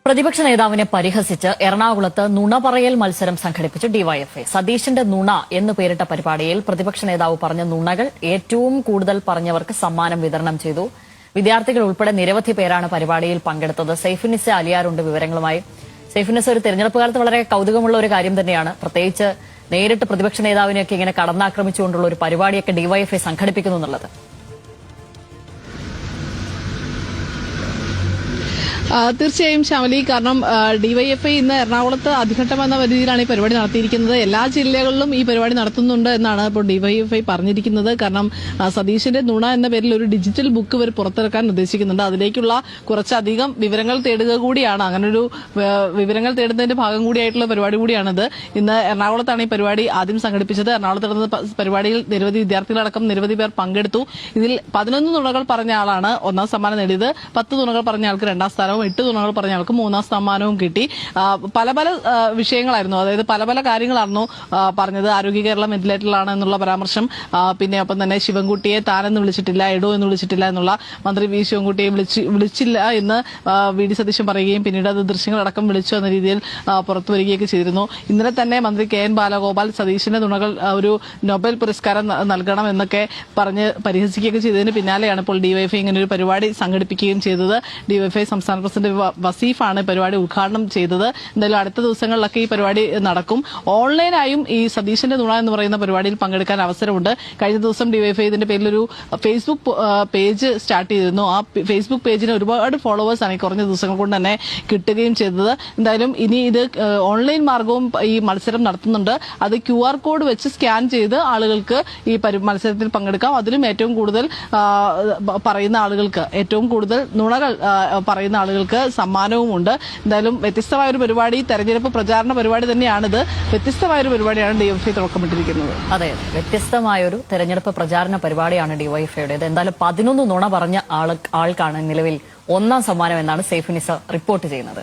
പ്രതിപക്ഷ നേതാവിനെ പരിഹസിച്ച് എറണാകുളത്ത് നുണ പറയൽ മത്സരം സംഘടിപ്പിച്ചു ഡിവൈഎഫ്ഐ. സതീശന്റെ നുണ എന്ന് പേരിട്ട പരിപാടിയിൽ പ്രതിപക്ഷ നേതാവ് പറഞ്ഞ നുണകൾ ഏറ്റവും കൂടുതൽ പറഞ്ഞവർക്ക് സമ്മാനം വിതരണം ചെയ്തു. വിദ്യാർത്ഥികൾ ഉൾപ്പെടെ നിരവധി പേരാണ് പരിപാടിയിൽ പങ്കെടുത്തത്. സൈഫുന്നിസ അലിയാറുണ്ട് വിവരങ്ങളുമായി. സൈഫുന്നിസ, ഒരു തെരഞ്ഞെടുപ്പ് കാലത്ത് വളരെ കൌതുകമുള്ള ഒരു കാര്യം തന്നെയാണ്, പ്രത്യേകിച്ച് നേരിട്ട് പ്രതിപക്ഷ നേതാവിനെയൊക്കെ ഇങ്ങനെ കടന്നാക്രമിച്ചുകൊണ്ടുള്ള ഒരു പരിപാടിയൊക്കെ ഡിവൈഎഫ്ഐ സംഘടിപ്പിക്കുന്നു എന്നുള്ളത്. തീർച്ചയായും ശ്യാമലി, കാരണം ഡിവൈഎഫ്ഐ ഇന്ന് എറണാകുളത്ത് അധിഘട്ടം എന്ന രീതിയിലാണ് ഈ പരിപാടി നടത്തിയിരിക്കുന്നത്. എല്ലാ ജില്ലകളിലും ഈ പരിപാടി നടത്തുന്നുണ്ട് എന്നാണ് ഇപ്പോൾ ഡിവൈഎഫ്ഐ പറഞ്ഞിരിക്കുന്നത്. കാരണം സതീശന്റെ നുണ എന്ന പേരിൽ ഒരു ഡിജിറ്റൽ ബുക്ക് ഇവർ പുറത്തിറക്കാൻ ഉദ്ദേശിക്കുന്നുണ്ട്. അതിലേക്കുള്ള കുറച്ചധികം വിവരങ്ങൾ തേടുക കൂടിയാണ്, അങ്ങനൊരു വിവരങ്ങൾ തേടുന്നതിന്റെ ഭാഗം കൂടിയായിട്ടുള്ള പരിപാടി കൂടിയാണിത്. ഇന്ന് എറണാകുളത്താണ് ഈ പരിപാടി ആദ്യം സംഘടിപ്പിച്ചത്. എറണാകുളത്ത് നടന്ന പരിപാടിയിൽ നിരവധി വിദ്യാർത്ഥികളടക്കം നിരവധി പേർ പങ്കെടുത്തു. ഇതിൽ 11 നുണകൾ പറഞ്ഞ ആളാണ് ഒന്നാം സമ്മാനം നേടിയത്. 10 നുണകൾ പറഞ്ഞ ആൾക്ക് രണ്ടാം സ്ഥാനവും 8 നുണകൾ പറഞ്ഞ ആൾക്ക് മൂന്നാം സമ്മാനവും കിട്ടി. പല പല വിഷയങ്ങളായിരുന്നു, അതായത് പല പല കാര്യങ്ങളായിരുന്നു പറഞ്ഞത്. ആരോഗ്യ കേരളം വെന്റിലേറ്ററിലാണ് എന്നുള്ള പരാമർശം, പിന്നെ ഒപ്പം തന്നെ ശിവൻകുട്ടിയെ താനെന്ന് വിളിച്ചിട്ടില്ല, എടോ എന്ന് വിളിച്ചിട്ടില്ല എന്നുള്ള, മന്ത്രി വി ശിവൻകുട്ടിയെ വിളിച്ചില്ല എന്ന് വി ഡി സതീശൻ പറയുകയും പിന്നീട് അത് ദൃശ്യങ്ങളടക്കം വിളിച്ചു എന്ന രീതിയിൽ പുറത്തു വരികയൊക്കെ ചെയ്തിരുന്നു. ഇന്നലെ തന്നെ മന്ത്രി കെ എൻ ബാലഗോപാൽ സതീശന്റെ നുണകൾ ഒരു നൊബേൽ പുരസ്കാരം നൽകണം എന്നൊക്കെ പറഞ്ഞ് പരിഹസിക്കുകയൊക്കെ ചെയ്തതിന് പിന്നാലെയാണ് ഇപ്പോൾ ഡിവൈഎഫ്ഐ ഇങ്ങനെ ഒരു പരിപാടി സംഘടിപ്പിക്കുകയും ചെയ്തത്. ഡിവൈഎഫ്ഐ സംസ്ഥാന പ്രസിഡന്റ് വസീഫാണ് പരിപാടി ഉദ്ഘാടനം ചെയ്തത്. എന്തായാലും അടുത്ത ദിവസങ്ങളിലൊക്കെ ഈ പരിപാടി നടക്കും. ഓൺലൈനായും ഈ സതീശന്റെ നുണ എന്ന് പറയുന്ന പരിപാടിയിൽ പങ്കെടുക്കാൻ അവസരമുണ്ട്. കഴിഞ്ഞ ദിവസം ഡിവൈഎഫ്ഐ ഇതിന്റെ പേരിലൊരു ഫേസ്ബുക്ക് പേജ് സ്റ്റാർട്ട് ചെയ്തിരുന്നു. ആ ഫേസ്ബുക്ക് പേജിന് ഒരുപാട് ഫോളോവേഴ്സാണ് ഈ കുറഞ്ഞ ദിവസങ്ങൾ കൊണ്ട് തന്നെ കിട്ടുകയും ചെയ്തത്. എന്തായാലും ഇനി ഇത് ഓൺലൈൻ മാർഗവും ഈ മത്സരം നടത്തുന്നുണ്ട്. അത് QR കോഡ് വെച്ച് സ്കാൻ ചെയ്ത് ആളുകൾക്ക് ഈ മത്സരത്തിൽ പങ്കെടുക്കാം. അതിലും ഏറ്റവും കൂടുതൽ പറയുന്ന ആളുകൾക്ക്, ഏറ്റവും കൂടുതൽ നുണകൾ പറയുന്ന ആളുകൾക്ക് സമ്മാനവുമുണ്ട്. എന്തായാലും വ്യത്യസ്തമായൊരു പരിപാടി, തെരഞ്ഞെടുപ്പ് പ്രചാരണ പരിപാടി തന്നെയാണിത്. വ്യത്യസ്തമായൊരു പരിപാടിയാണ് ഡിവൈഎഫ്ഐ തുടക്കമിട്ടിരിക്കുന്നത്. അതെ, വ്യത്യസ്തമായൊരു തെരഞ്ഞെടുപ്പ് പ്രചാരണ പരിപാടിയാണ് ഡിവൈഎഫ്ഐയുടേത്. എന്തായാലും 11 നുണ പറഞ്ഞ ആൾക്കാണ് നിലവിൽ ഒന്നാം സമ്മാനം എന്നാണ് സൈഫുന്നിസ റിപ്പോർട്ട് ചെയ്യുന്നത്.